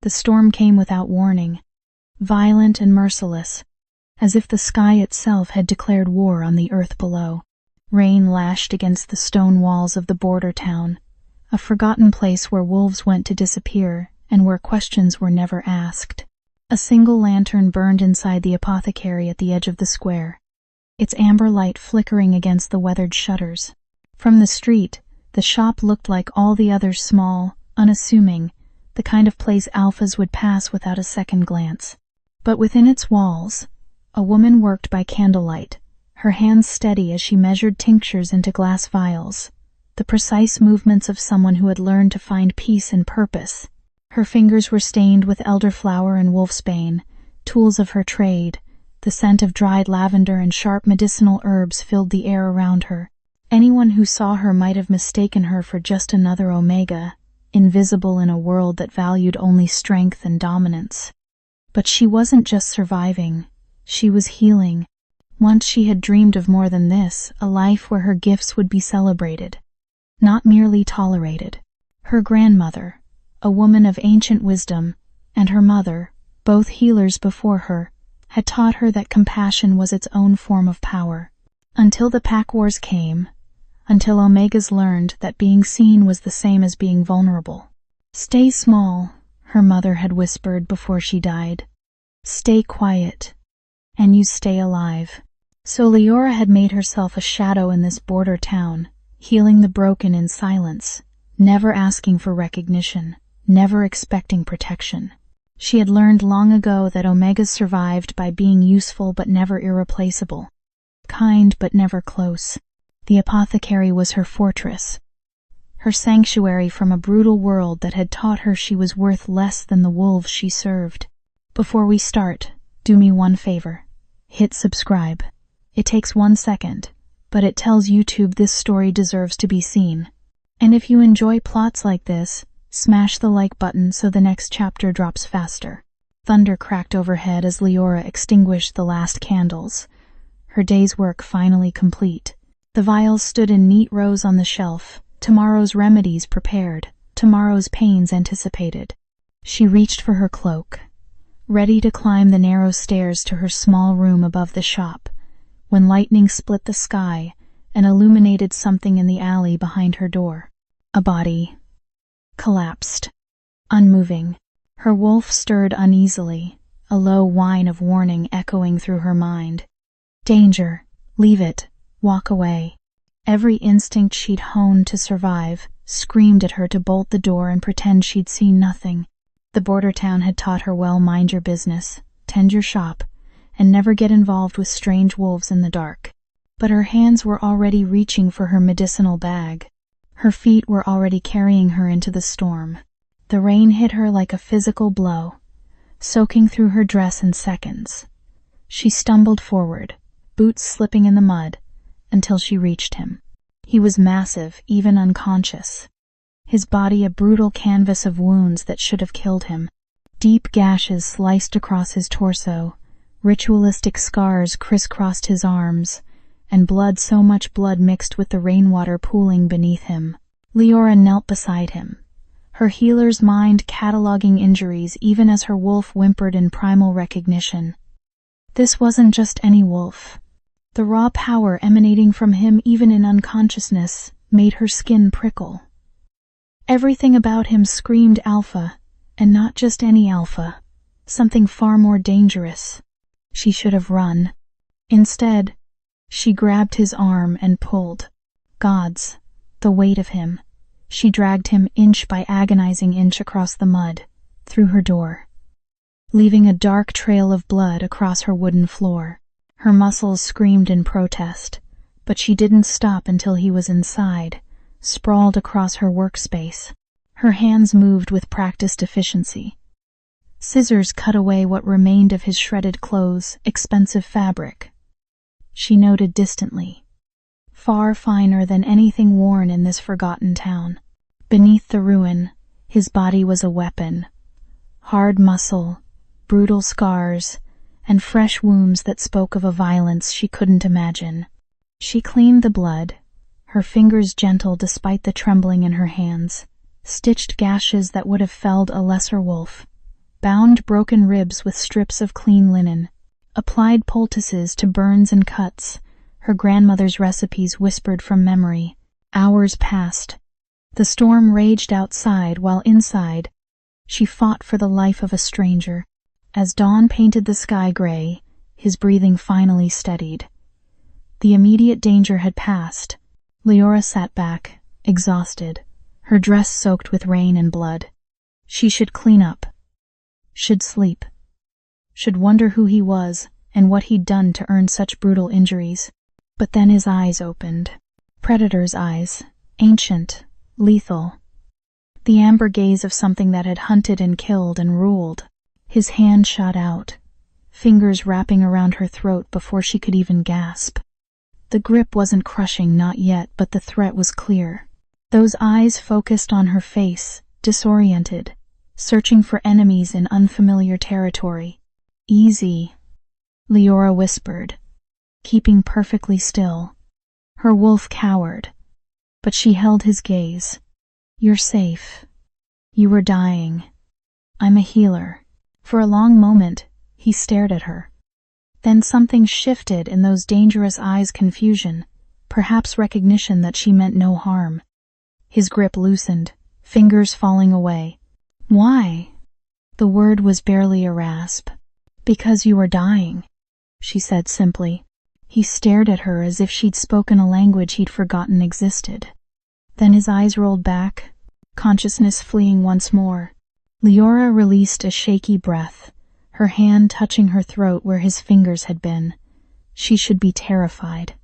The storm came without warning, violent and merciless, as if the sky itself had declared war on the earth below. Rain lashed against the stone walls of the border town, a forgotten place where wolves went to disappear and where questions were never asked. A single lantern burned inside the apothecary at the edge of the square, its amber light flickering against the weathered shutters. From the street, the shop looked like all the others, small, unassuming, the kind of place alphas would pass without a second glance. But within its walls, a woman worked by candlelight, her hands steady as she measured tinctures into glass vials, the precise movements of someone who had learned to find peace and purpose. Her fingers were stained with elderflower and wolfsbane, tools of her trade. The scent of dried lavender and sharp medicinal herbs filled the air around her. Anyone who saw her might have mistaken her for just another Omega, invisible in a world that valued only strength and dominance. But she wasn't just surviving, she was healing. Once she had dreamed of more than this, a life where her gifts would be celebrated, not merely tolerated. Her grandmother, a woman of ancient wisdom, and her mother, both healers before her, had taught her that compassion was its own form of power. Until the pack wars came, until Omegas learned that being seen was the same as being vulnerable. "Stay small," her mother had whispered before she died. "Stay quiet, and you stay alive." So Liora had made herself a shadow in this border town, healing the broken in silence, never asking for recognition, never expecting protection. She had learned long ago that Omegas survived by being useful but never irreplaceable, kind but never close. The apothecary was her fortress, her sanctuary from a brutal world that had taught her she was worth less than the wolves she served. Before we start, do me one favor. Hit subscribe. It takes 1 second, but it tells YouTube this story deserves to be seen. And if you enjoy plots like this, smash the like button so the next chapter drops faster. Thunder cracked overhead as Liora extinguished the last candles, her day's work finally complete. The vials stood in neat rows on the shelf, tomorrow's remedies prepared, tomorrow's pains anticipated. She reached for her cloak, ready to climb the narrow stairs to her small room above the shop, when lightning split the sky and illuminated something in the alley behind her door. A body collapsed, unmoving. Her wolf stirred uneasily, a low whine of warning echoing through her mind. Danger, leave it, walk away. Every instinct she'd honed to survive screamed at her to bolt the door and pretend she'd seen nothing. The border town had taught her well, mind your business, tend your shop, and never get involved with strange wolves in the dark. But her hands were already reaching for her medicinal bag. Her feet were already carrying her into the storm. The rain hit her like a physical blow, soaking through her dress in seconds. She stumbled forward, boots slipping in the mud, until she reached him. He was massive, even unconscious. His body a brutal canvas of wounds that should have killed him. Deep gashes sliced across his torso, ritualistic scars crisscrossed his arms, and blood, so much blood mixed with the rainwater pooling beneath him. Liora knelt beside him, her healer's mind cataloging injuries even as her wolf whimpered in primal recognition. This wasn't just any wolf. The raw power emanating from him even in unconsciousness made her skin prickle. Everything about him screamed alpha, and not just any alpha, something far more dangerous. She should have run. Instead, she grabbed his arm and pulled. Gods, the weight of him. She dragged him inch by agonizing inch across the mud, through her door, leaving a dark trail of blood across her wooden floor. Her muscles screamed in protest, but she didn't stop until he was inside, sprawled across her workspace. Her hands moved with practiced efficiency. Scissors cut away what remained of his shredded clothes, expensive fabric. She noted distantly, far finer than anything worn in this forgotten town. Beneath the ruin, his body was a weapon. Hard muscle, brutal scars, and fresh wounds that spoke of a violence she couldn't imagine. She cleaned the blood, her fingers gentle despite the trembling in her hands, stitched gashes that would have felled a lesser wolf, bound broken ribs with strips of clean linen, applied poultices to burns and cuts, her grandmother's recipes whispered from memory. Hours passed. The storm raged outside while inside she fought for the life of a stranger. As dawn painted the sky gray, his breathing finally steadied. The immediate danger had passed. Liora sat back, exhausted, her dress soaked with rain and blood. She should clean up, should sleep, should wonder who he was and what he'd done to earn such brutal injuries. But then his eyes opened. Predator's eyes, ancient, lethal. The amber gaze of something that had hunted and killed and ruled. His hand shot out, fingers wrapping around her throat before she could even gasp. The grip wasn't crushing, not yet, but the threat was clear. Those eyes focused on her face, disoriented, searching for enemies in unfamiliar territory. "Easy," Liora whispered, keeping perfectly still. Her wolf cowered, but she held his gaze. "You're safe. You were dying. I'm a healer." For a long moment, he stared at her. Then something shifted in those dangerous eyes, confusion, perhaps recognition that she meant no harm. His grip loosened, fingers falling away. "Why?" The word was barely a rasp. "Because you were dying," she said simply. He stared at her as if she'd spoken a language he'd forgotten existed. Then his eyes rolled back, consciousness fleeing once more. Liora released a shaky breath, her hand touching her throat where his fingers had been. She should be terrified,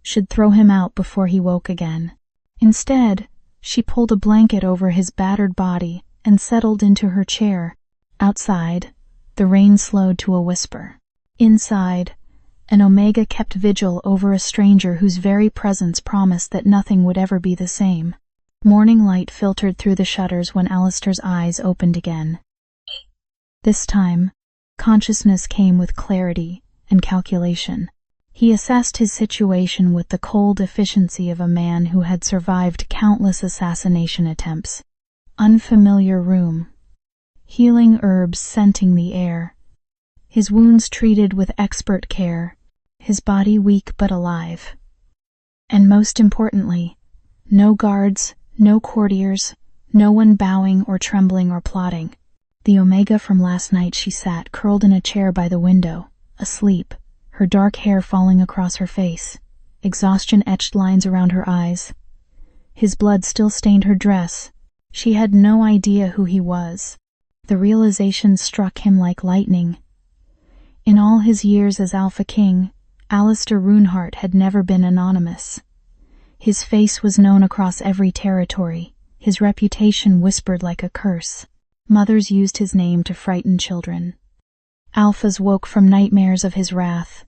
should throw him out before he woke again. Instead, she pulled a blanket over his battered body and settled into her chair. Outside, the rain slowed to a whisper. Inside, an Omega kept vigil over a stranger whose very presence promised that nothing would ever be the same. Morning light filtered through the shutters when Alistair's eyes opened again. This time, consciousness came with clarity and calculation. He assessed his situation with the cold efficiency of a man who had survived countless assassination attempts. Unfamiliar room. Healing herbs scenting the air. His wounds treated with expert care. His body weak but alive. And most importantly, no guards, no courtiers, no one bowing or trembling or plotting. The Omega from last night, she sat curled in a chair by the window, asleep, her dark hair falling across her face, exhaustion etched lines around her eyes. His blood still stained her dress. She had no idea who he was. The realization struck him like lightning. In all his years as Alpha King, Alistair Runehart had never been anonymous. His face was known across every territory, his reputation whispered like a curse. Mothers used his name to frighten children. Alphas woke from nightmares of his wrath.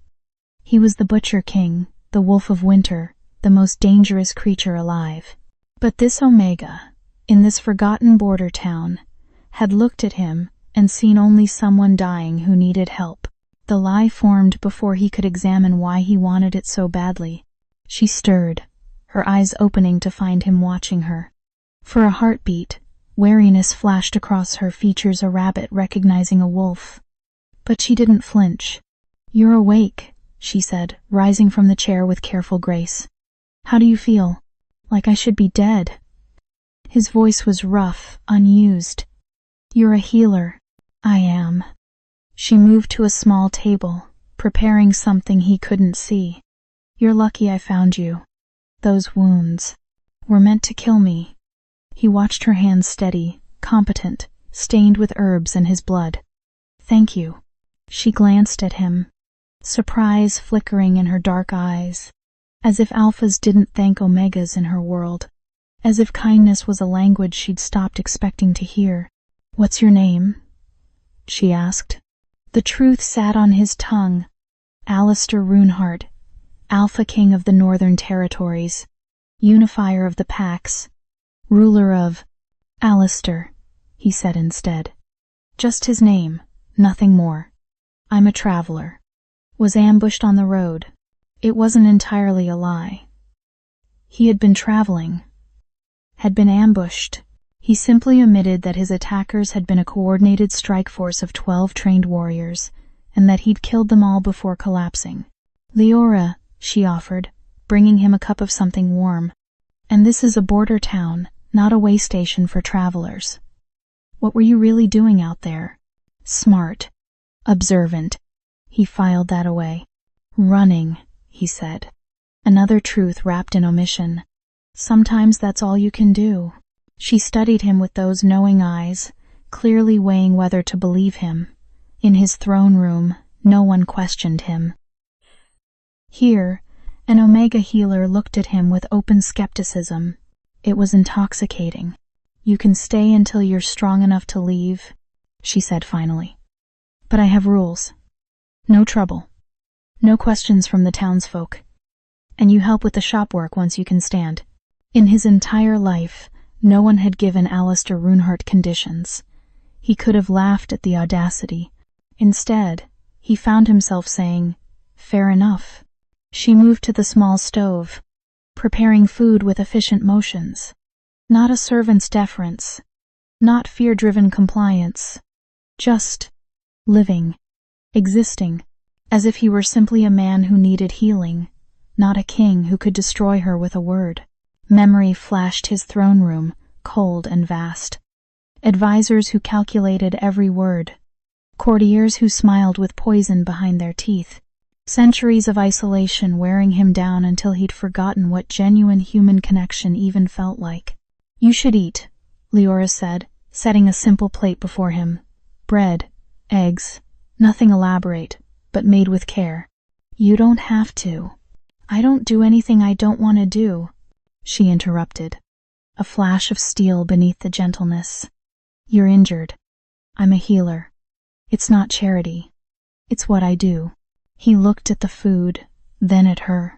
He was the Butcher King, the Wolf of Winter, the most dangerous creature alive. But this Omega, in this forgotten border town, had looked at him and seen only someone dying who needed help. The lie formed before he could examine why he wanted it so badly. She stirred, her eyes opening to find him watching her. For a heartbeat, wariness flashed across her features, a rabbit recognizing a wolf. But she didn't flinch. "You're awake," she said, rising from the chair with careful grace. "How do you feel? Like I should be dead." His voice was rough, unused. "You're a healer." "I am." She moved to a small table, preparing something he couldn't see. "You're lucky I found you. Those wounds were meant to kill me." He watched her hands steady, competent, stained with herbs and his blood. "Thank you." She glanced at him, surprise flickering in her dark eyes, as if alphas didn't thank Omegas in her world, as if kindness was a language she'd stopped expecting to hear. "What's your name?" she asked. The truth sat on his tongue. Alistair Runehart, Alpha King of the Northern Territories, unifier of the packs, ruler of... "Alistair," he said instead. Just his name, nothing more. "I'm a traveler. Was ambushed on the road." It wasn't entirely a lie. He had been traveling, had been ambushed. He simply admitted that his attackers had been a coordinated strike force of 12 trained warriors, and that he'd killed them all before collapsing. "Liora," she offered, bringing him a cup of something warm. "And this is a border town, not a way station for travelers. What were you really doing out there?" "Smart. Observant." He filed that away. "Running," he said. Another truth wrapped in omission. "Sometimes that's all you can do." She studied him with those knowing eyes, clearly weighing whether to believe him. In his throne room, no one questioned him. Here, an Omega healer looked at him with open skepticism. It was intoxicating. "You can stay until you're strong enough to leave," she said finally. "But I have rules. No trouble. No questions from the townsfolk. And you help with the shop work once you can stand." In his entire life, no one had given Alistair Runehart conditions. He could have laughed at the audacity. Instead, he found himself saying, "Fair enough." She moved to the small stove, preparing food with efficient motions. Not a servant's deference, not fear-driven compliance, just living, existing, as if he were simply a man who needed healing, not a king who could destroy her with a word. Memory flashed his throne room, cold and vast. Advisors who calculated every word. Courtiers who smiled with poison behind their teeth. Centuries of isolation wearing him down until he'd forgotten what genuine human connection even felt like. "You should eat," Liora said, setting a simple plate before him. "Bread, eggs, nothing elaborate, but made with care." "You don't have to." "I don't do anything I don't want to do," she interrupted, a flash of steel beneath the gentleness. "You're injured. I'm a healer. It's not charity. It's what I do." He looked at the food, then at her.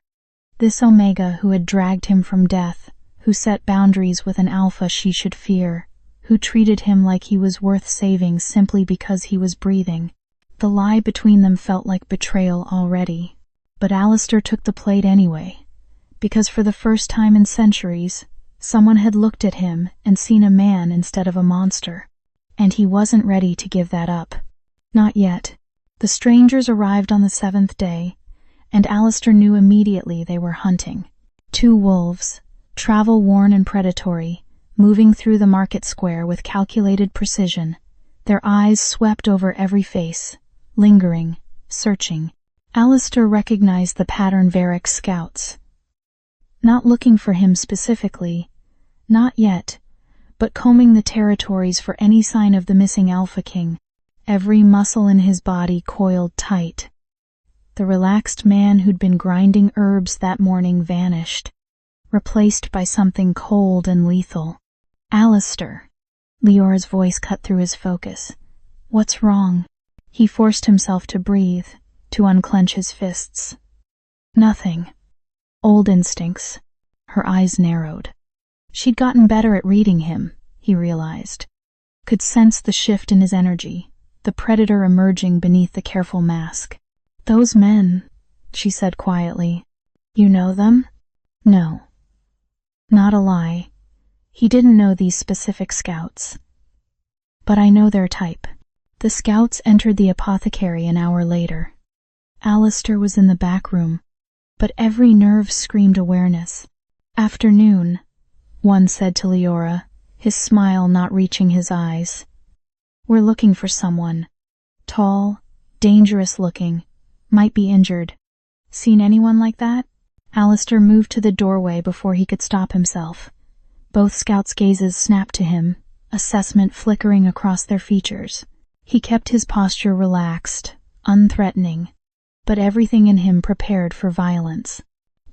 This Omega who had dragged him from death, who set boundaries with an alpha she should fear, who treated him like he was worth saving simply because he was breathing. The lie between them felt like betrayal already. But Alistair took the plate anyway, because for the first time in centuries, someone had looked at him and seen a man instead of a monster. And he wasn't ready to give that up. Not yet. The strangers arrived on the 7th day, and Alistair knew immediately they were hunting. 2 wolves, travel-worn and predatory, moving through the market square with calculated precision. Their eyes swept over every face, lingering, searching. Alistair recognized the pattern Varek's scouts. Not looking for him specifically, not yet, but combing the territories for any sign of the missing Alpha King. Every muscle in his body coiled tight. The relaxed man who'd been grinding herbs that morning vanished, replaced by something cold and lethal. "Alistair," Liora's voice cut through his focus. "What's wrong?" He forced himself to breathe, to unclench his fists. "Nothing. Old instincts." Her eyes narrowed. She'd gotten better at reading him, he realized. Could sense the shift in his energy, the predator emerging beneath the careful mask. "Those men," she said quietly. "You know them?" No. Not a lie. He didn't know these specific scouts. "But I know their type." The scouts entered the apothecary an hour later. Alistair was in the back room, but every nerve screamed awareness. "Afternoon," one said to Liora, his smile not reaching his eyes. "We're looking for someone. Tall, dangerous looking, might be injured. Seen anyone like that?" Alistair moved to the doorway before he could stop himself. Both scouts' gazes snapped to him, assessment flickering across their features. He kept his posture relaxed, unthreatening, but everything in him prepared for violence.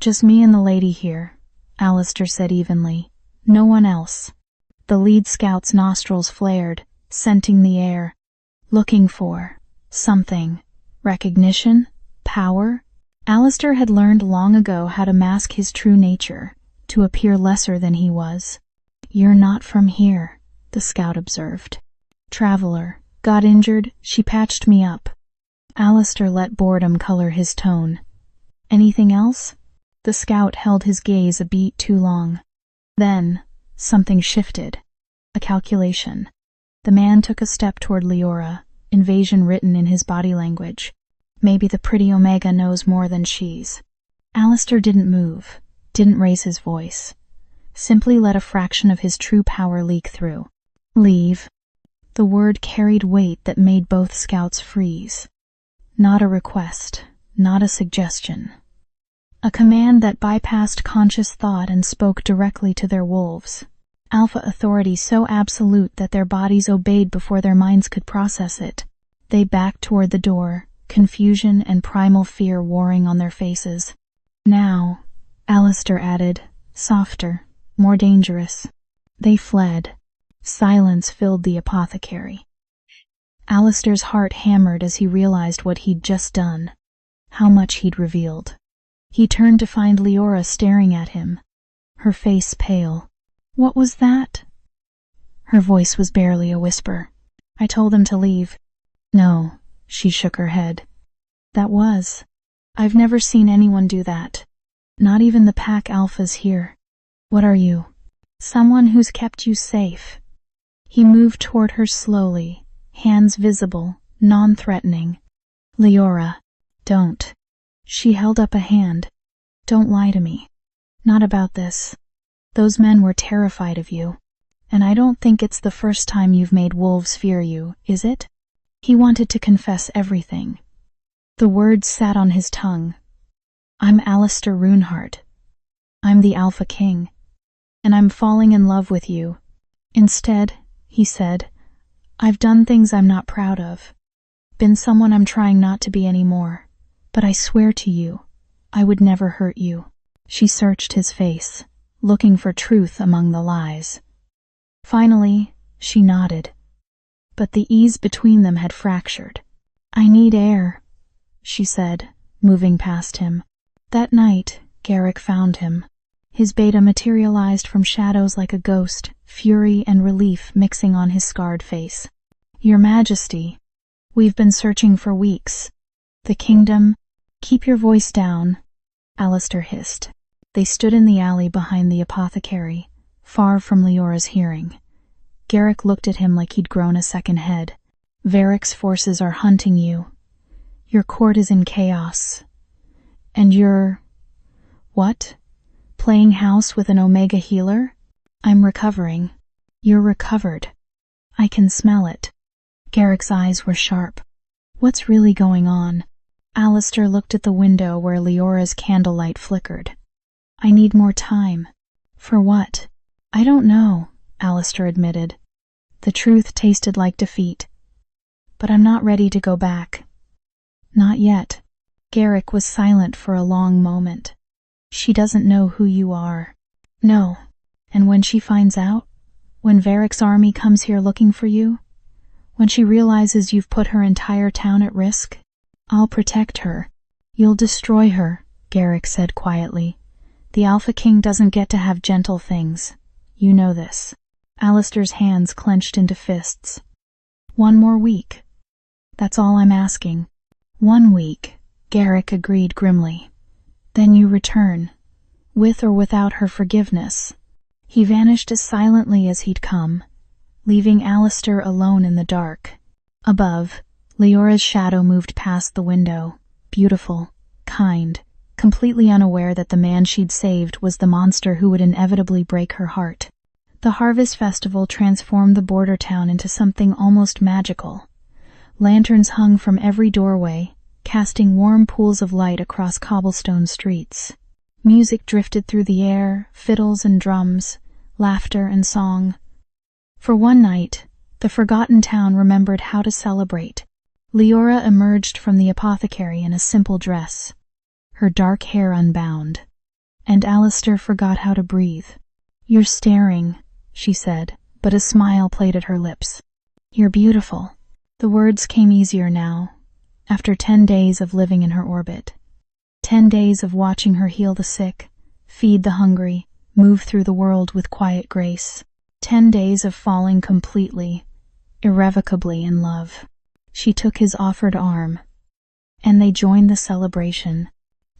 "Just me and the lady here," Alistair said evenly. "No one else." The lead scout's nostrils flared, scenting the air. Looking for something. Recognition? Power? Alistair had learned long ago how to mask his true nature, to appear lesser than he was. "You're not from here," the scout observed. "Traveler. Got injured, she patched me up." Alistair let boredom color his tone. "Anything else?" The scout held his gaze a beat too long. Then, something shifted. a calculation. The man took a step toward Liora, invasion written in his body language. Maybe the pretty Omega knows more than she's. Alistair didn't move, didn't raise his voice. Simply let a fraction of his true power leak through. Leave. The word carried weight that made both scouts freeze. Not a request, not a suggestion. A command that bypassed conscious thought and spoke directly to their wolves. Alpha authority so absolute that their bodies obeyed before their minds could process it. They backed toward the door, confusion and primal fear warring on their faces. Now, Alistair added, softer, more dangerous. They fled. Silence filled the apothecary. Alistair's heart hammered as he realized what he'd just done, how much he'd revealed. He turned to find Liora staring at him, her face pale. What was that? Her voice was barely a whisper. I told him to leave. No, she shook her head. That was. I've never seen anyone do that. Not even the pack alphas here. What are you? Someone who's kept you safe. He moved toward her slowly, hands visible, non-threatening. Liora, don't. She held up a hand. Don't lie to me. Not about this. Those men were terrified of you. And I don't think it's the first time you've made wolves fear you, is it? He wanted to confess everything. The words sat on his tongue. I'm Alistair Runehart. I'm the Alpha King. And I'm falling in love with you. Instead, he said, I've done things I'm not proud of. Been someone I'm trying not to be anymore. But I swear to you, I would never hurt you. She searched his face, looking for truth among the lies. Finally, she nodded. But the ease between them had fractured. I need air, she said, moving past him. That night, Garrick found him. His beta materialized from shadows like a ghost, fury and relief mixing on his scarred face. Your Majesty, we've been searching for weeks. The kingdom. Keep your voice down, Alistair hissed. They stood in the alley behind the apothecary, far from Liora's hearing. Garrick looked at him like he'd grown a second head. Varek's forces are hunting you. Your court is in chaos. And you're... what? Playing house with an Omega healer? I'm recovering. You're recovered. I can smell it. Garrick's eyes were sharp. What's really going on? Alistair looked at the window where Liora's candlelight flickered. I need more time. For what? I don't know, Alistair admitted. The truth tasted like defeat. But I'm not ready to go back. Not yet. Garrick was silent for a long moment. She doesn't know who you are. No. And when she finds out, when Varek's army comes here looking for you, when she realizes you've put her entire town at risk, I'll protect her. You'll destroy her, Garrick said quietly. The Alpha King doesn't get to have gentle things. You know this. Alistair's hands clenched into fists. 1 more week. That's all I'm asking. 1 week, Garrick agreed grimly. Then you return, with or without her forgiveness. He vanished as silently as he'd come, leaving Alistair alone in the dark. Above, Liora's shadow moved past the window, beautiful, kind, completely unaware that the man she'd saved was the monster who would inevitably break her heart. The Harvest Festival transformed the border town into something almost magical. Lanterns hung from every doorway, casting warm pools of light across cobblestone streets. Music drifted through the air, fiddles and drums, laughter and song. For one night, the forgotten town remembered how to celebrate. Liora emerged from the apothecary in a simple dress, her dark hair unbound, and Alistair forgot how to breathe. You're staring, she said, but a smile played at her lips. You're beautiful. The words came easier now, after 10 days of living in her orbit. 10 days of watching her heal the sick, feed the hungry, move through the world with quiet grace. 10 days of falling completely, irrevocably in love. She took his offered arm, and they joined the celebration.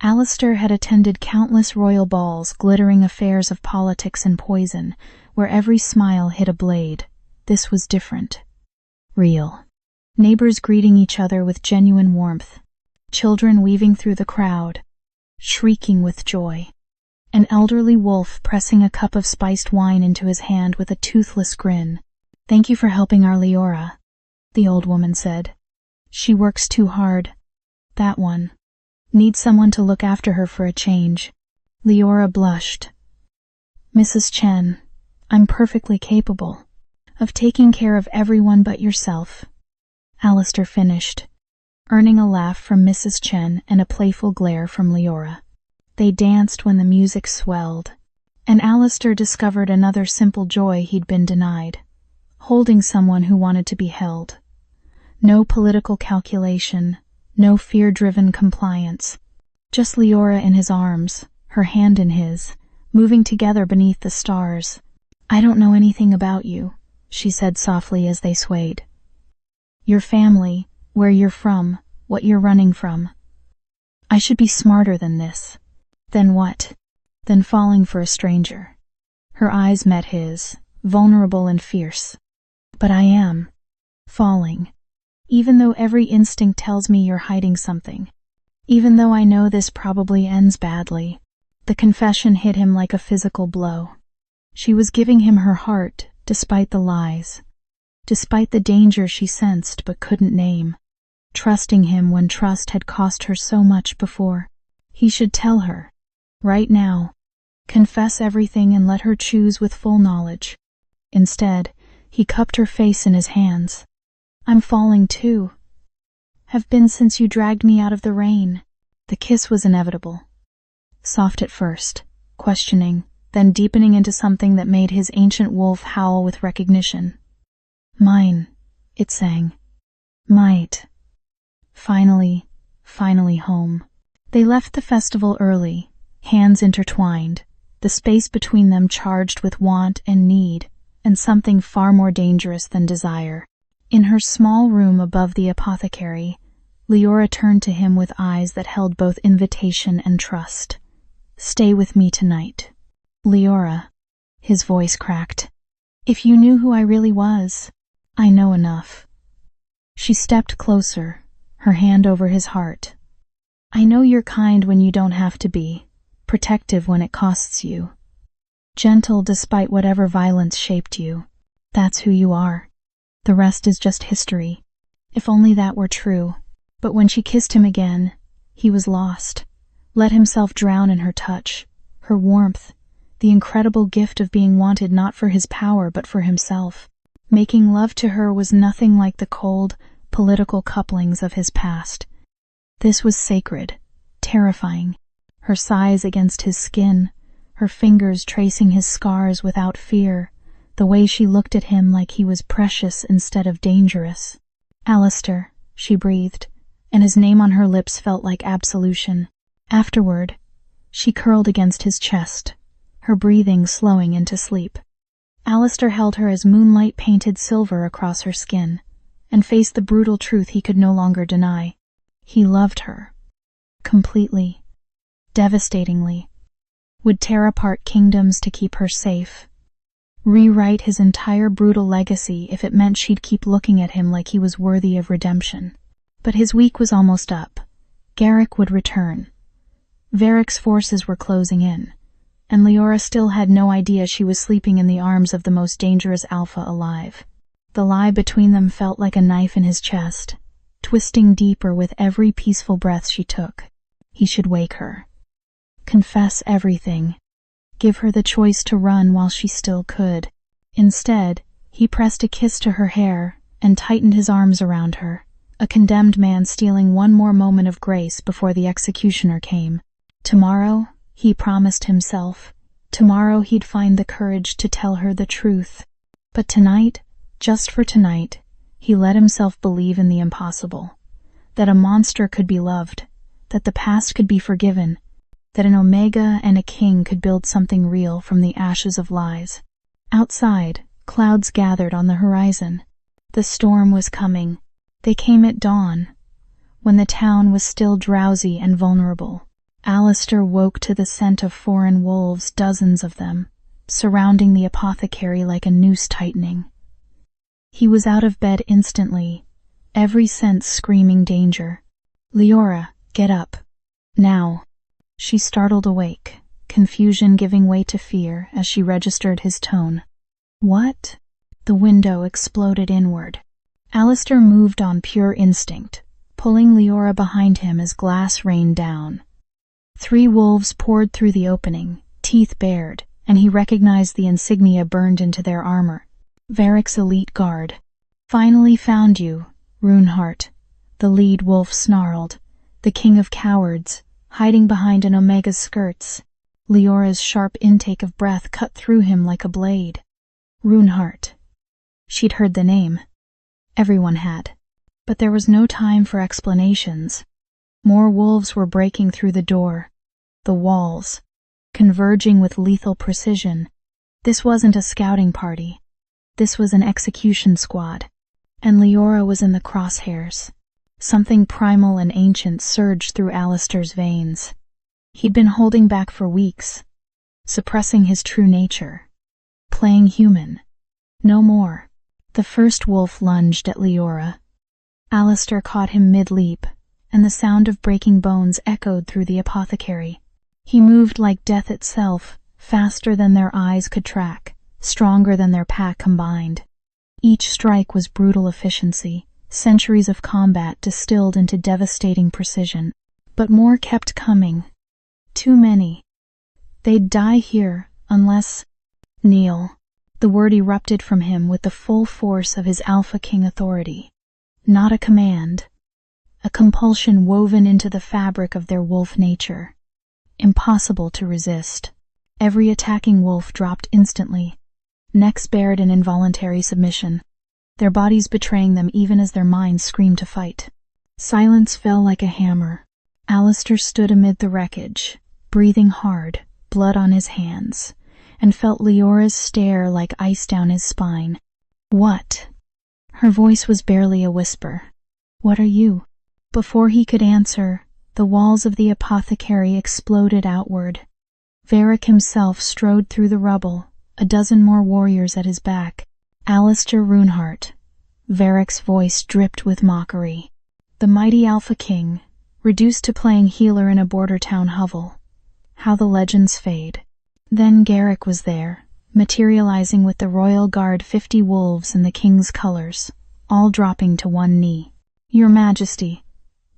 Alistair had attended countless royal balls, glittering affairs of politics and poison, where every smile hit a blade. This was different. Real. Neighbors greeting each other with genuine warmth. Children weaving through the crowd, shrieking with joy. An elderly wolf pressing a cup of spiced wine into his hand with a toothless grin. "Thank you for helping our Liora," the old woman said. "She works too hard. That one. Needs someone to look after her for a change." Liora blushed. "Mrs. Chen, I'm perfectly capable of taking care of everyone but yourself," Alistair finished, earning a laugh from Mrs. Chen and a playful glare from Liora. They danced when the music swelled, and Alistair discovered another simple joy he'd been denied: holding someone who wanted to be held. No political calculation, no fear-driven compliance. Just Liora in his arms, her hand in his, moving together beneath the stars. "I don't know anything about you," she said softly as they swayed. "Your family, where you're from, what you're running from. I should be smarter than this." Then what? Than falling for a stranger. Her eyes met his, vulnerable and fierce. "But I am falling. Even though every instinct tells me you're hiding something. Even though I know this probably ends badly." The confession hit him like a physical blow. She was giving him her heart, despite the lies. Despite the danger she sensed but couldn't name. Trusting him when trust had cost her so much before. He should tell her. Right now. Confess everything and let her choose with full knowledge. Instead, he cupped her face in his hands. "I'm falling too. Have been since you dragged me out of the rain." The kiss was inevitable. Soft at first, questioning, then deepening into something that made his ancient wolf howl with recognition. "Mine," it sang. "Might." Finally home. They left the festival early, hands intertwined, the space between them charged with want and need, and something far more dangerous than desire. In her small room above the apothecary, Liora turned to him with eyes that held both invitation and trust. "Stay with me tonight." "Liora," his voice cracked. "If you knew who I really was." "I know enough." She stepped closer, her hand over his heart. "I know you're kind when you don't have to be, protective when it costs you. Gentle despite whatever violence shaped you. That's who you are. The rest is just history." If only that were true. But when she kissed him again, he was lost. Let himself drown in her touch, her warmth, the incredible gift of being wanted not for his power but for himself. Making love to her was nothing like the cold, political couplings of his past. This was sacred, terrifying. Her sighs against his skin, her fingers tracing his scars without fear, the way she looked at him like he was precious instead of dangerous. "Alistair," she breathed, and his name on her lips felt like absolution. Afterward, she curled against his chest, her breathing slowing into sleep. Alistair held her as moonlight painted silver across her skin, and faced the brutal truth he could no longer deny. He loved her. Completely. Devastatingly. Would tear apart kingdoms to keep her safe. Rewrite his entire brutal legacy if it meant she'd keep looking at him like he was worthy of redemption. But his week was almost up. Varek would return. Varek's forces were closing in, and Liora still had no idea she was sleeping in the arms of the most dangerous alpha alive. The lie between them felt like a knife in his chest, twisting deeper with every peaceful breath she took. He should wake her. Confess everything. Give her the choice to run while she still could. Instead, he pressed a kiss to her hair and tightened his arms around her, a condemned man stealing one more moment of grace before the executioner came. Tomorrow, he promised himself, tomorrow he'd find the courage to tell her the truth. But tonight, just for tonight, he let himself believe in the impossible. That a monster could be loved, that the past could be forgiven, that an Omega and a king could build something real from the ashes of lies. Outside, clouds gathered on the horizon. The storm was coming. They came at dawn, when the town was still drowsy and vulnerable. Alistair woke to the scent of foreign wolves, dozens of them, surrounding the apothecary like a noose tightening. He was out of bed instantly, every sense screaming danger. "Liora, get up. Now." She startled awake, confusion giving way to fear as she registered his tone. "What?" The window exploded inward. Alistair moved on pure instinct, pulling Liora behind him as glass rained down. 3 wolves poured through the opening, teeth bared, and he recognized the insignia burned into their armor. Varek's elite guard. "Finally found you, Runehart," the lead wolf snarled, the king of cowards, hiding behind an Omega's skirts. Liora's sharp intake of breath cut through him like a blade. Runehart. She'd heard the name. Everyone had. But there was no time for explanations. More wolves were breaking through the door, the walls, converging with lethal precision. This wasn't a scouting party. This was an execution squad. And Liora was in the crosshairs. Something primal and ancient surged through Alistair's veins. He'd been holding back for weeks, suppressing his true nature, playing human. No more. The first wolf lunged at Liora. Alistair caught him mid-leap, and the sound of breaking bones echoed through the apothecary. He moved like death itself, faster than their eyes could track, stronger than their pack combined. Each strike was brutal efficiency, centuries of combat distilled into devastating precision. But more kept coming. Too many. They'd die here, unless— Kneel. The word erupted from him with the full force of his Alpha King authority. Not a command. A compulsion woven into the fabric of their wolf nature. Impossible to resist. Every attacking wolf dropped instantly, necks bared in involuntary submission, their bodies betraying them even as their minds screamed to fight. Silence fell like a hammer. Alistair stood amid the wreckage, breathing hard, blood on his hands, and felt Liora's stare like ice down his spine. "What?" Her voice was barely a whisper. "What are you?" Before he could answer, the walls of the apothecary exploded outward. Varek himself strode through the rubble, a dozen more warriors at his back. "Alistair Runehart." Varek's voice dripped with mockery. The mighty Alpha King, reduced to playing healer in a border town hovel. How the legends fade. Then Garrick was there, materializing with the royal guard 50 wolves in the king's colors, all dropping to one knee. "Your Majesty,"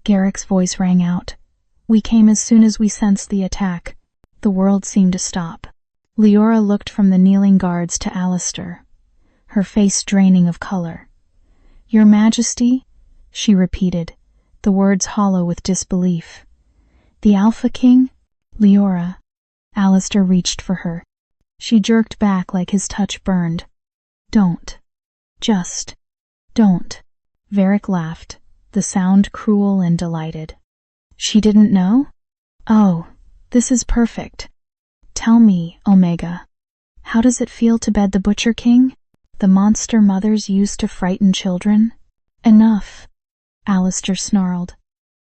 Garrick's voice rang out. "We came as soon as we sensed the attack." The world seemed to stop. Liora looked from the kneeling guards to Alistair, her face draining of color. "Your Majesty?" she repeated, the words hollow with disbelief. "The Alpha King?" "Liora." Alistair reached for her. She jerked back like his touch burned. "Don't. Just don't." Varek laughed, the sound cruel and delighted. "She didn't know? Oh, this is perfect. Tell me, Omega, how does it feel to bed the Butcher King? The monster mothers used to frighten children?" "Enough," Alistair snarled,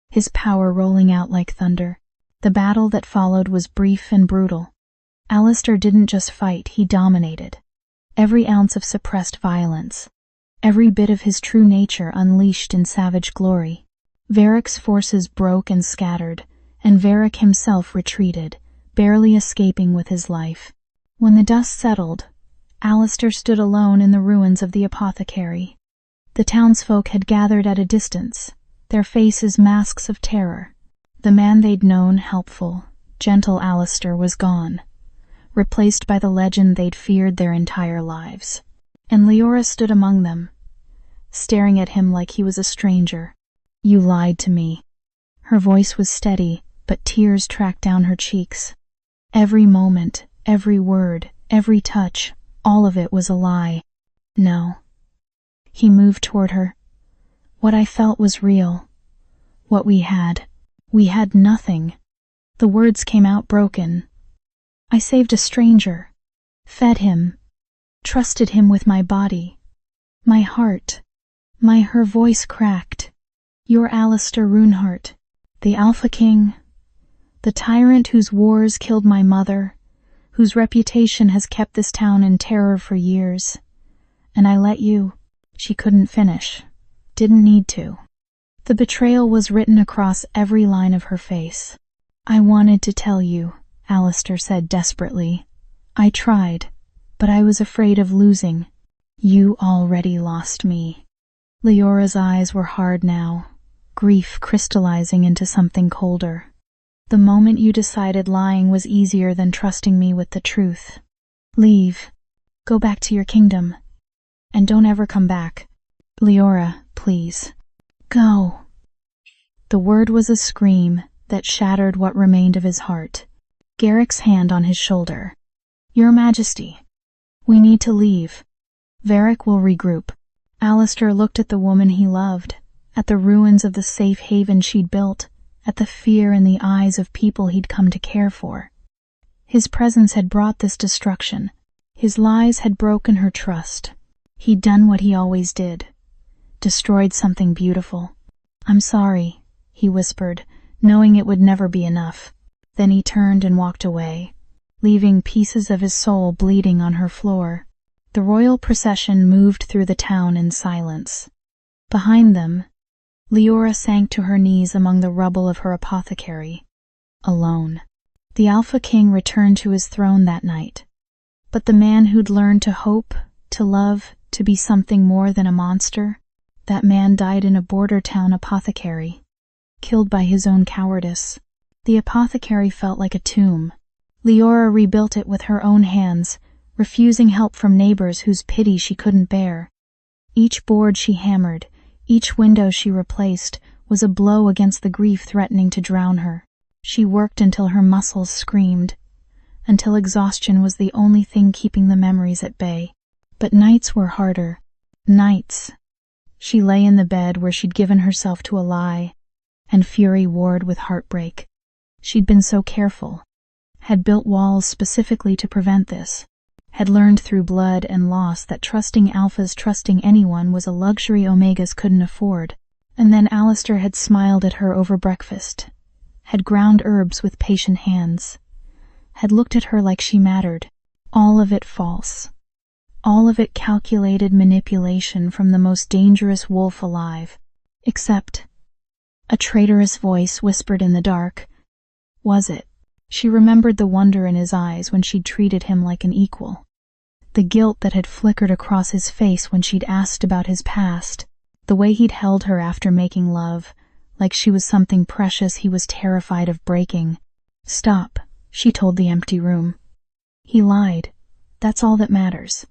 his power rolling out like thunder. The battle that followed was brief and brutal. Alistair didn't just fight, he dominated. Every ounce of suppressed violence, every bit of his true nature unleashed in savage glory. Varek's forces broke and scattered, and Varek himself retreated, barely escaping with his life. When the dust settled, Alistair stood alone in the ruins of the apothecary. The townsfolk had gathered at a distance, their faces masks of terror. The man they'd known, helpful, gentle Alistair, was gone, replaced by the legend they'd feared their entire lives. And Liora stood among them, staring at him like he was a stranger. "You lied to me." Her voice was steady, but tears tracked down her cheeks. Every moment, every word, every touch, all of it was a lie. "No." He moved toward her. "What I felt was real. What we had nothing." The words came out broken. "I saved a stranger, fed him, trusted him with my body, my heart, her voice cracked. You're Alistair Runehart, the Alpha King, the tyrant whose wars killed my mother, whose reputation has kept this town in terror for years. And I let you—" She couldn't finish. Didn't need to. The betrayal was written across every line of her face. "I wanted to tell you," Alistair said desperately. "I tried, but I was afraid of losing. You already lost me." Liora's eyes were hard now, grief crystallizing into something colder. "The moment you decided lying was easier than trusting me with the truth. Leave. Go back to your kingdom. And don't ever come back. Liora, please. Go." The word was a scream that shattered what remained of his heart. Garrick's hand on his shoulder. "Your Majesty, we need to leave. Varek will regroup." Alistair looked at the woman he loved, at the ruins of the safe haven she'd built, at the fear in the eyes of people he'd come to care for. His presence had brought this destruction. His lies had broken her trust. He'd done what he always did. Destroyed something beautiful. "I'm sorry," he whispered, knowing it would never be enough. Then he turned and walked away, leaving pieces of his soul bleeding on her floor. The royal procession moved through the town in silence. Behind them, Liora sank to her knees among the rubble of her apothecary, alone. The Alpha King returned to his throne that night, but the man who'd learned to hope, to love, to be something more than a monster, that man died in a border town apothecary, killed by his own cowardice. The apothecary felt like a tomb. Liora rebuilt it with her own hands, refusing help from neighbors whose pity she couldn't bear. Each board she hammered, each window she replaced, was a blow against the grief threatening to drown her. She worked until her muscles screamed, until exhaustion was the only thing keeping the memories at bay. But nights were harder. Nights. She lay in the bed where she'd given herself to a lie, and fury warred with heartbreak. She'd been so careful, had built walls specifically to prevent this, had learned through blood and loss that trusting alphas trusting anyone was a luxury omegas couldn't afford. And then Alistair had smiled at her over breakfast, had ground herbs with patient hands, had looked at her like she mattered. All of it false. All of it calculated manipulation from the most dangerous wolf alive. Except a traitorous voice whispered in the dark. Was it? She remembered the wonder in his eyes when she'd treated him like an equal. The guilt that had flickered across his face when she'd asked about his past. The way he'd held her after making love, like she was something precious he was terrified of breaking. "Stop," she told the empty room. He lied. That's all that matters.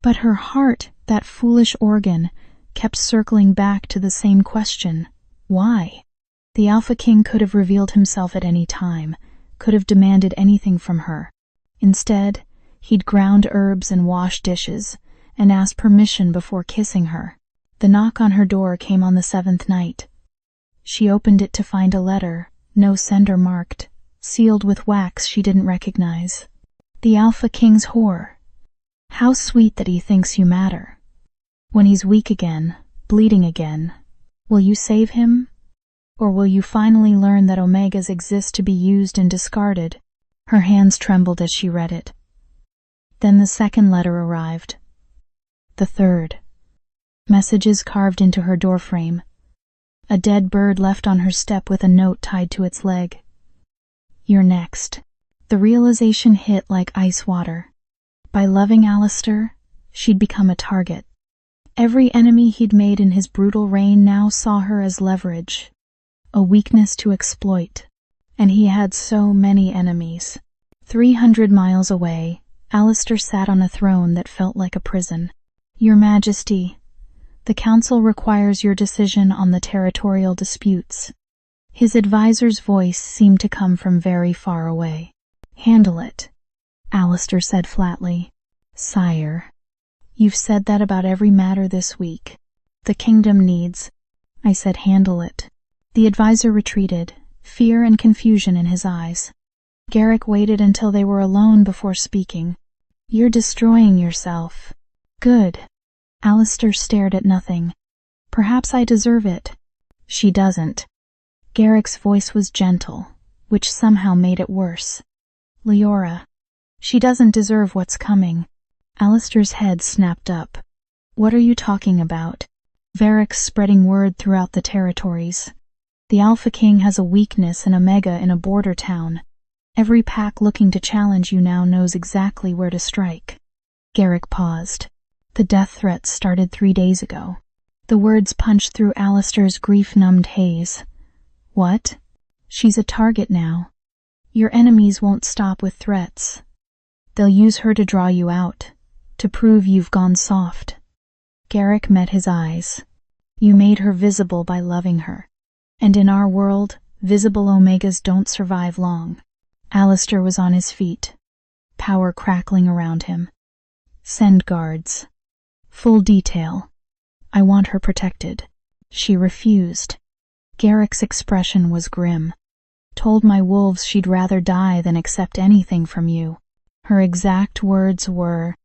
But her heart, that foolish organ, kept circling back to the same question. Why? The Alpha King could have revealed himself at any time, could have demanded anything from her. Instead, he'd ground herbs and washed dishes, and asked permission before kissing her. The knock on her door came on the 7th night. She opened it to find a letter, no sender marked, sealed with wax she didn't recognize. The Alpha King's whore. How sweet that he thinks you matter. When he's weak again, bleeding again, will you save him? Or will you finally learn that omegas exist to be used and discarded? Her hands trembled as she read it. Then the 2nd letter arrived. The 3rd. Messages carved into her doorframe. A dead bird left on her step with a note tied to its leg. You're next. The realization hit like ice water. By loving Alistair, she'd become a target. Every enemy he'd made in his brutal reign now saw her as leverage, a weakness to exploit. And he had so many enemies. 300 miles away, Alistair sat on a throne that felt like a prison. Your Majesty, the Council requires your decision on the territorial disputes. His advisor's voice seemed to come from very far away. Handle it, Alistair said flatly. Sire, you've said that about every matter this week. The kingdom needs. I said handle it. The advisor retreated, fear and confusion in his eyes. Garrick waited until they were alone before speaking. You're destroying yourself. Good. Alistair stared at nothing. Perhaps I deserve it. She doesn't. Garrick's voice was gentle, which somehow made it worse. Liora, She doesn't deserve what's coming. Alistair's head snapped up. What are you talking about? Varek's spreading word throughout the territories. The Alpha King has a weakness in Omega in a border town. Every pack looking to challenge you now knows exactly where to strike. Garrick paused. The death threats started 3 days ago. The words punched through Alistair's grief-numbed haze. What? She's a target now. Your enemies won't stop with threats. They'll use her to draw you out, to prove you've gone soft. Garrick met his eyes. You made her visible by loving her. And in our world, visible Omegas don't survive long. Alistair was on his feet, power crackling around him. Send guards. Full detail. I want her protected. She refused. Garrick's expression was grim. Told my wolves she'd rather die than accept anything from you. Her exact words were,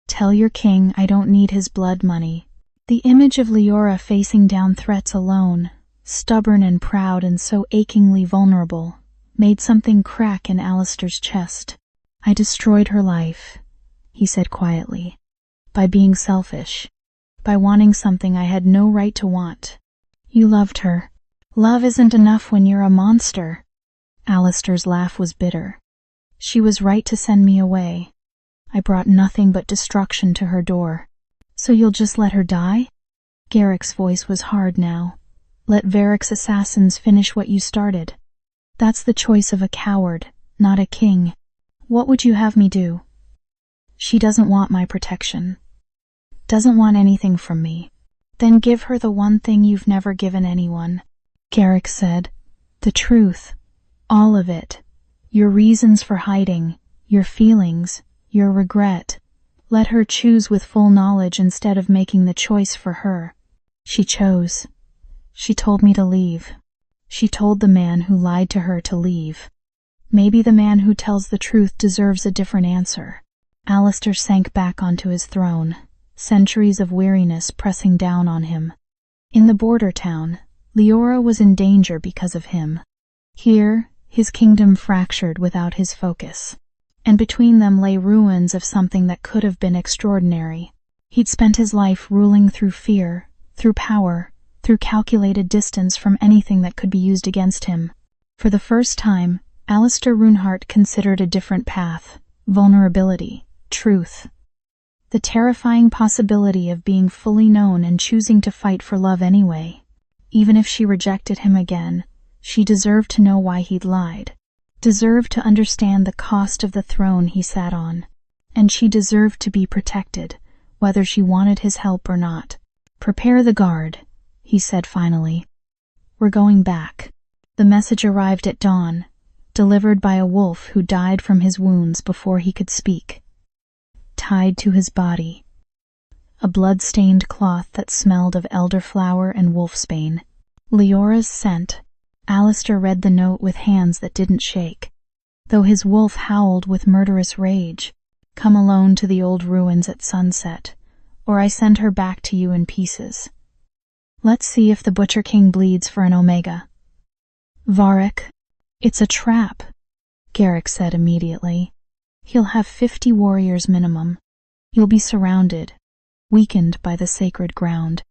"Tell your king I don't need his blood money." The image of Liora facing down threats alone, stubborn and proud and so achingly vulnerable, made something crack in Alistair's chest. I destroyed her life, he said quietly, by being selfish, by wanting something I had no right to want. You loved her. Love isn't enough when you're a monster. Alistair's laugh was bitter. She was right to send me away. I brought nothing but destruction to her door. So you'll just let her die? Garrick's voice was hard now. Let Varek's assassins finish what you started. That's the choice of a coward, not a king. What would you have me do? She doesn't want my protection. Doesn't want anything from me. Then give her the one thing you've never given anyone. Garrick said, the truth. All of it. Your reasons for hiding, your feelings, your regret. Let her choose with full knowledge instead of making the choice for her. She chose. She told me to leave. She told the man who lied to her to leave. Maybe the man who tells the truth deserves a different answer. Alistair sank back onto his throne, centuries of weariness pressing down on him. In the border town, Liora was in danger because of him. Here, his kingdom fractured without his focus. And between them lay ruins of something that could have been extraordinary. He'd spent his life ruling through fear, through power, through calculated distance from anything that could be used against him. For the first time, Alistair Runehart considered a different path: vulnerability, truth. The terrifying possibility of being fully known and choosing to fight for love anyway. Even if she rejected him again, she deserved to know why he'd lied. Deserved to understand the cost of the throne he sat on. And she deserved to be protected, whether she wanted his help or not. Prepare the guard, he said finally. We're going back. The message arrived at dawn, delivered by a wolf who died from his wounds before he could speak. Tied to his body. A blood-stained cloth that smelled of elderflower and wolfsbane. Leora's scent. Alistair read the note with hands that didn't shake, though his wolf howled with murderous rage. Come alone to the old ruins at sunset, or I send her back to you in pieces. Let's see if the Butcher King bleeds for an Omega. Varek, it's a trap, Garrick said immediately. He'll have 50 warriors minimum. You'll be surrounded, weakened by the sacred ground.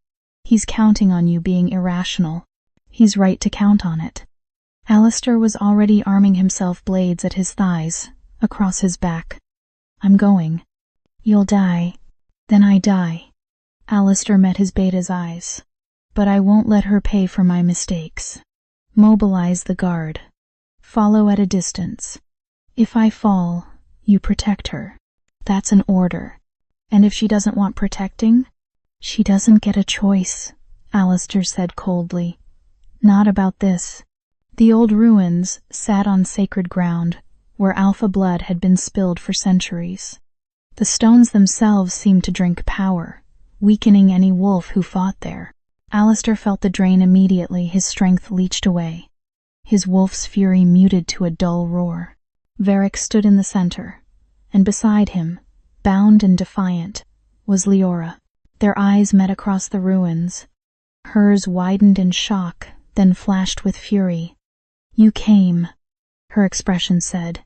He's counting on you being irrational. He's right to count on it. Alistair was already arming himself blades at his thighs, across his back. I'm going. You'll die. Then I die. Alistair met his beta's eyes. But I won't let her pay for my mistakes. Mobilize the guard. Follow at a distance. If I fall, you protect her. That's an order. And if she doesn't want protecting, she doesn't get a choice, Alistair said coldly. Not about this. The old ruins sat on sacred ground, where alpha blood had been spilled for centuries. The stones themselves seemed to drink power, weakening any wolf who fought there. Alistair felt the drain immediately, his strength leached away. His wolf's fury muted to a dull roar. Varek stood in the center, and beside him, bound and defiant, was Liora. Their eyes met across the ruins. Hers widened in shock, then flashed with fury. You came, her expression said.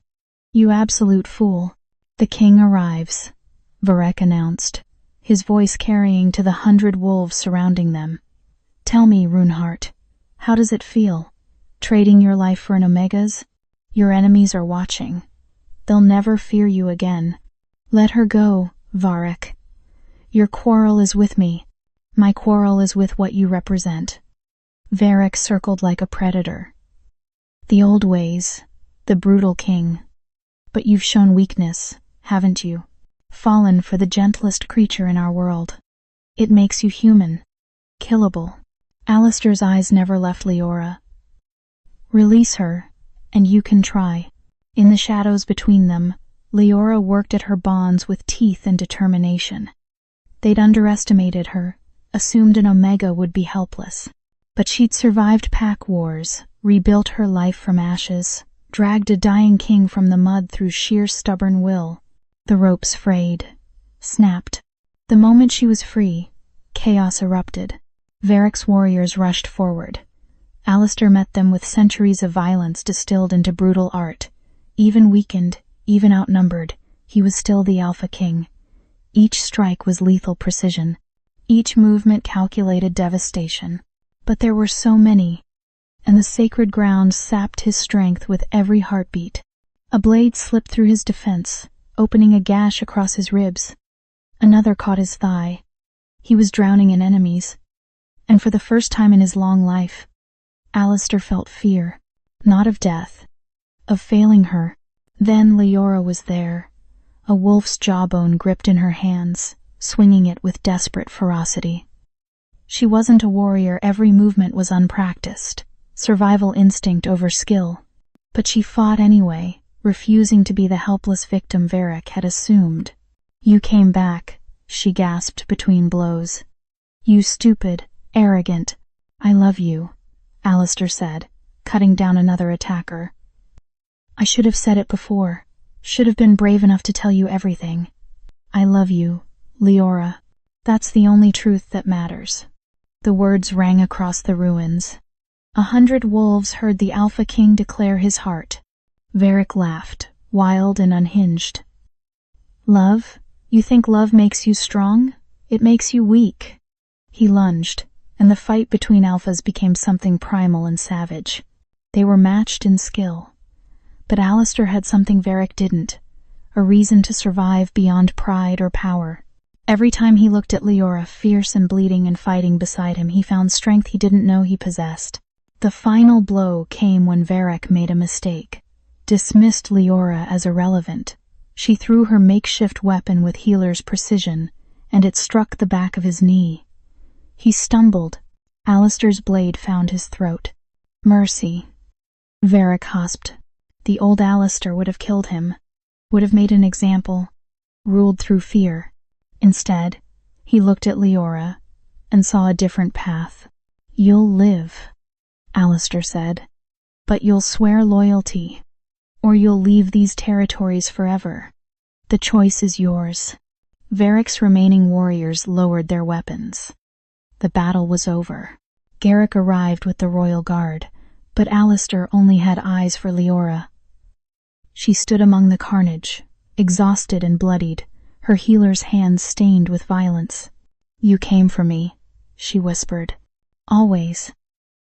You absolute fool. The king arrives, Varek announced, his voice carrying to the 100 wolves surrounding them. Tell me, Runehart, how does it feel, trading your life for an Omega's? Your enemies are watching. They'll never fear you again. Let her go, Varek. Your quarrel is with me. My quarrel is with what you represent. Varek circled like a predator. The old ways, the brutal king. But you've shown weakness, haven't you? Fallen for the gentlest creature in our world. It makes you human. Killable. Alistair's eyes never left Liora. Release her, and you can try. In the shadows between them, Liora worked at her bonds with teeth and determination. They'd underestimated her, assumed an Omega would be helpless. But she'd survived pack wars, rebuilt her life from ashes, dragged a dying king from the mud through sheer stubborn will. The ropes frayed, snapped. The moment she was free, chaos erupted. Varek's warriors rushed forward. Alistair met them with centuries of violence distilled into brutal art. Even weakened, even outnumbered, he was still the Alpha King. Each strike was lethal precision. Each movement calculated devastation. But there were so many, and the sacred ground sapped his strength with every heartbeat. A blade slipped through his defense, opening a gash across his ribs. Another caught his thigh. He was drowning in enemies. And for the first time in his long life, Alistair felt fear, not of death, of failing her. Then Liora was there, a wolf's jawbone gripped in her hands, swinging it with desperate ferocity. She wasn't a warrior, every movement was unpracticed, survival instinct over skill. But she fought anyway, refusing to be the helpless victim Varek had assumed. You came back, she gasped between blows. You stupid, arrogant. I love you, Alistair said, cutting down another attacker. I should have said it before, should have been brave enough to tell you everything. I love you, Liora. That's the only truth that matters. The words rang across the ruins. 100 wolves heard the Alpha King declare his heart. Varek laughed, wild and unhinged. Love? You think love makes you strong? It makes you weak. He lunged, and the fight between alphas became something primal and savage. They were matched in skill. But Alistair had something Varek didn't, a reason to survive beyond pride or power. Every time he looked at Liora, fierce and bleeding and fighting beside him, he found strength he didn't know he possessed. The final blow came when Varek made a mistake. Dismissed Liora as irrelevant. She threw her makeshift weapon with healer's precision, and it struck the back of his knee. He stumbled. Alistair's blade found his throat. Mercy. Varek husped. The old Alistair would have killed him, would have made an example, ruled through fear. Instead, he looked at Liora and saw a different path. You'll live, Alistair said, but you'll swear loyalty, or you'll leave these territories forever. The choice is yours. Varek's remaining warriors lowered their weapons. The battle was over. Garrick arrived with the royal guard, but Alistair only had eyes for Liora. She stood among the carnage, exhausted and bloodied, her healer's hands stained with violence. You came for me, she whispered. Always.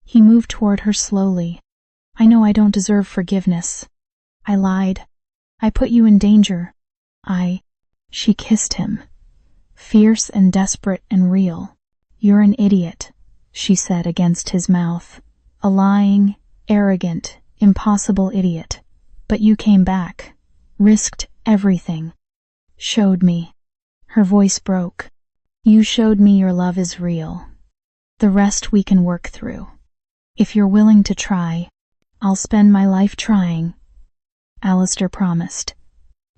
He moved toward her slowly. I know I don't deserve forgiveness. I lied. I put you in danger. She kissed him, fierce and desperate and real. You're an idiot, she said against his mouth. A lying, arrogant, impossible idiot. But you came back, risked everything. Showed me. Her voice broke. You showed me your love is real. The rest we can work through. If you're willing to try, I'll spend my life trying. Alistair promised.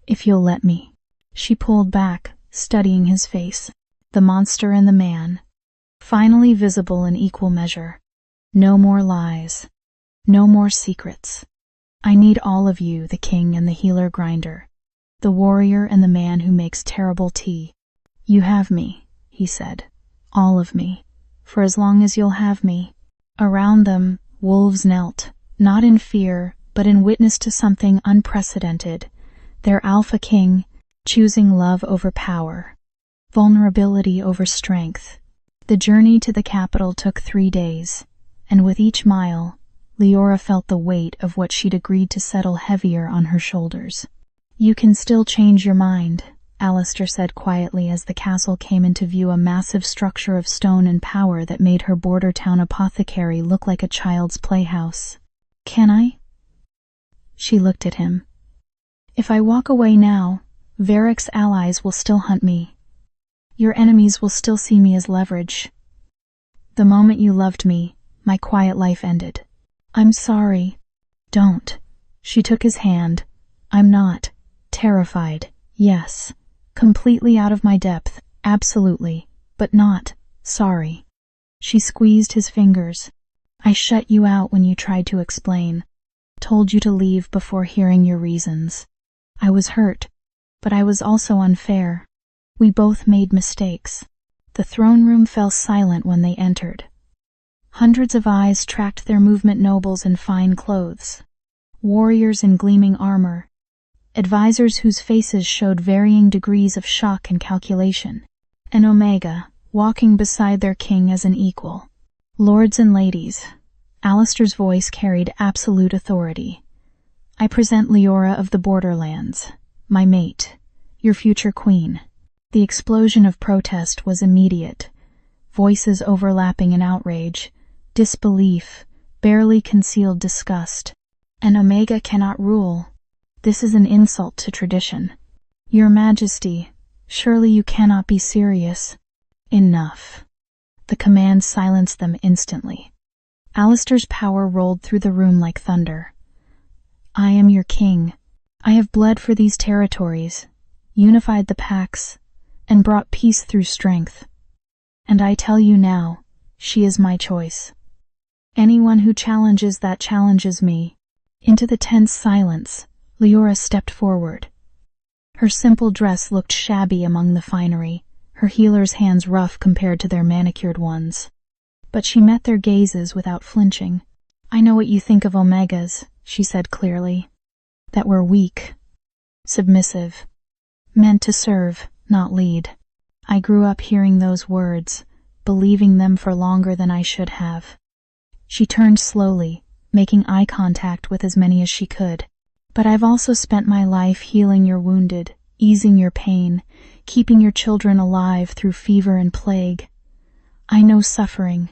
If you'll let me. She pulled back, studying his face. The monster and the man. Finally visible in equal measure. No more lies. No more secrets. I need all of you, the king and the healer grinder. The warrior and the man who makes terrible tea. You have me, he said. All of me. For as long as you'll have me. Around them, wolves knelt, not in fear, but in witness to something unprecedented. Their Alpha King, choosing love over power, vulnerability over strength. The journey to the capital took 3 days, and with each mile, Liora felt the weight of what she'd agreed to settle heavier on her shoulders. "You can still change your mind," Alistair said quietly as the castle came into view, a massive structure of stone and power that made her border town apothecary look like a child's playhouse. "Can I?" She looked at him. "If I walk away now, Varek's allies will still hunt me. Your enemies will still see me as leverage. The moment you loved me, my quiet life ended. I'm sorry." "Don't." She took his hand. "I'm not. Terrified, yes. Completely out of my depth, absolutely. But not sorry." She squeezed his fingers. "I shut you out when you tried to explain. Told you to leave before hearing your reasons. I was hurt, but I was also unfair. We both made mistakes." The throne room fell silent when they entered. Hundreds of eyes tracked their movement, nobles in fine clothes, warriors in gleaming armor, advisors whose faces showed varying degrees of shock and calculation, and Omega, walking beside their king as an equal. "Lords and ladies," Alistair's voice carried absolute authority. "I present Liora of the Borderlands, my mate, your future queen." The explosion of protest was immediate, voices overlapping in outrage, disbelief, barely concealed disgust. "And Omega cannot rule. This is an insult to tradition. Your Majesty, surely you cannot be serious." "Enough." The command silenced them instantly. Alistair's power rolled through the room like thunder. "I am your king. I have bled for these territories, unified the packs, and brought peace through strength. And I tell you now, she is my choice. Anyone who challenges that challenges me." Into the tense silence, Liora stepped forward. Her simple dress looked shabby among the finery, her healer's hands rough compared to their manicured ones. But she met their gazes without flinching. "I know what you think of Omegas," she said clearly. "That we're weak, submissive, meant to serve, not lead. I grew up hearing those words, believing them for longer than I should have." She turned slowly, making eye contact with as many as she could. "But I've also spent my life healing your wounded, easing your pain, keeping your children alive through fever and plague. I know suffering,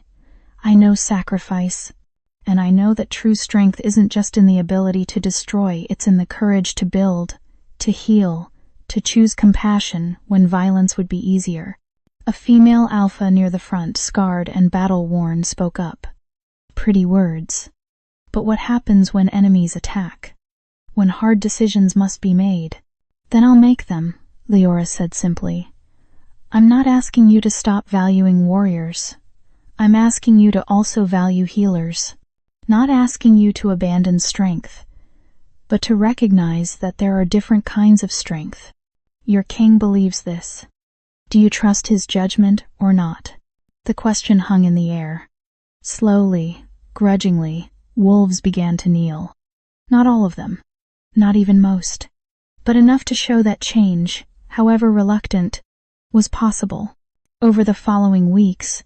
I know sacrifice, and I know that true strength isn't just in the ability to destroy, it's in the courage to build, to heal, to choose compassion when violence would be easier." A female alpha near the front, scarred and battle-worn, spoke up. "Pretty words. But what happens when enemies attack? When hard decisions must be made?" "Then I'll make them," Liora said simply. "I'm not asking you to stop valuing warriors. I'm asking you to also value healers. Not asking you to abandon strength, but to recognize that there are different kinds of strength. Your king believes this. Do you trust his judgment or not?" The question hung in the air. Slowly, grudgingly, wolves began to kneel. Not all of them, not even most, but enough to show that change, however reluctant, was possible. Over the following weeks,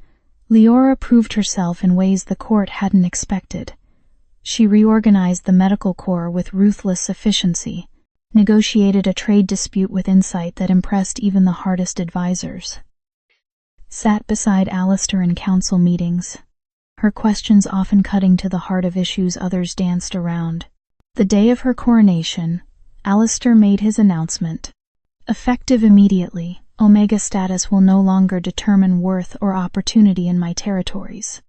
Liora proved herself in ways the court hadn't expected. She reorganized the medical corps with ruthless efficiency, negotiated a trade dispute with insight that impressed even the hardest advisors. Sat beside Alistair in council meetings, her questions often cutting to the heart of issues others danced around. The day of her coronation, Alistair made his announcement. "Effective immediately, Omega status will no longer determine worth or opportunity in my territories.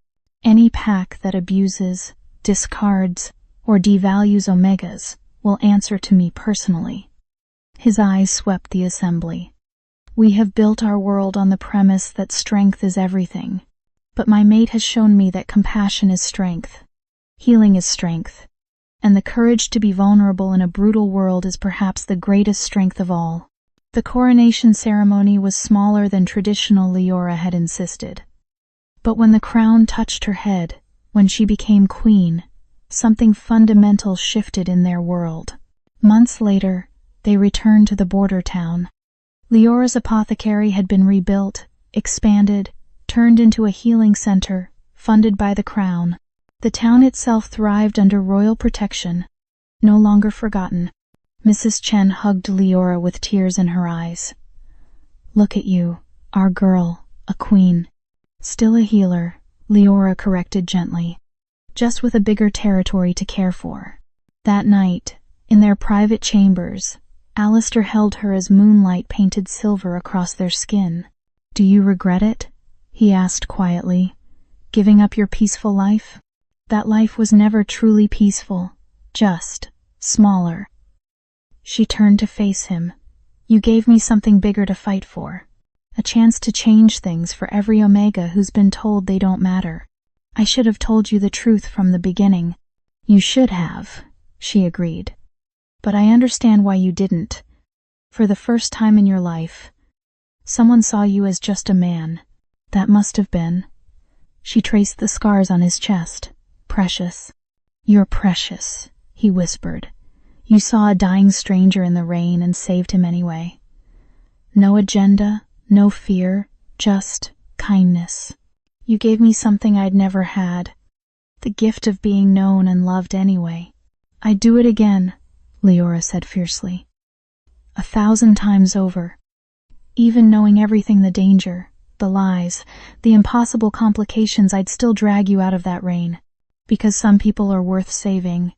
Any pack that abuses, discards, or devalues Omegas will answer to me personally." His eyes swept the assembly. "We have built our world on the premise that strength is everything, but my mate has shown me that compassion is strength, healing is strength, and the courage to be vulnerable in a brutal world is perhaps the greatest strength of all." The coronation ceremony was smaller than traditional Liora had insisted. But when the crown touched her head, when she became queen, something fundamental shifted in their world. Months later, They returned to the border town. Liora's apothecary had been rebuilt, expanded, turned into a healing center, funded by the crown. The town itself thrived under royal protection, no longer forgotten. Mrs. Chen hugged Liora with tears in her eyes. "Look at you, our girl, a queen." "Still a healer," Liora corrected gently, "just with a bigger territory to care for." That night, in their private chambers, Alistair held her as moonlight painted silver across their skin. "Do you regret it?" he asked quietly. "Giving up your peaceful life?" "That life was never truly peaceful, just smaller." She turned to face him. "You gave me something bigger to fight for. A chance to change things for every Omega who's been told they don't matter. I should have told you the truth from the beginning." "You should have," she agreed. "But I understand why you didn't. For the first time in your life, someone saw you as just a man. That must have been." She traced the scars on his chest. "Precious." "You're precious," he whispered. "You saw a dying stranger in the rain and saved him anyway. No agenda, no fear, just kindness. You gave me something I'd never had, the gift of being known and loved anyway." "I'd do it again," Liora said fiercely. 1,000 times over. Even knowing everything, the danger, the lies, the impossible complications, I'd still drag you out of that rain. Because some people are worth saving,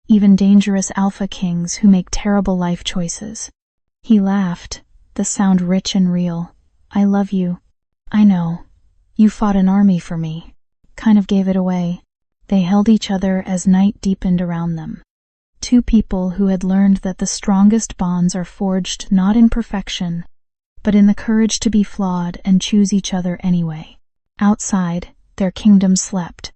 even dangerous alpha kings who make terrible life choices. He laughed, the sound rich and real. "I love you. I know. You fought an army for me. Kind of gave it away." They held each other as night deepened around them. Two people who had learned that the strongest bonds are forged not in perfection, but in the courage to be flawed and choose each other anyway. Outside, their kingdom slept.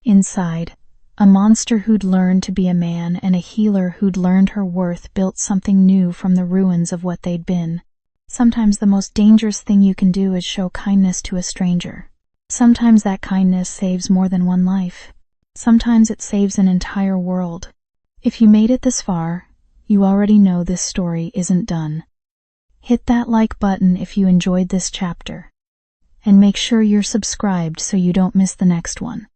Inside, a monster who'd learned to be a man and a healer who'd learned her worth built something new from the ruins of what they'd been. Sometimes the most dangerous thing you can do is show kindness to a stranger. Sometimes that kindness saves more than one life. Sometimes it saves an entire world. If you made it this far, you already know this story isn't done. Hit that like button if you enjoyed this chapter, and make sure you're subscribed so you don't miss the next one.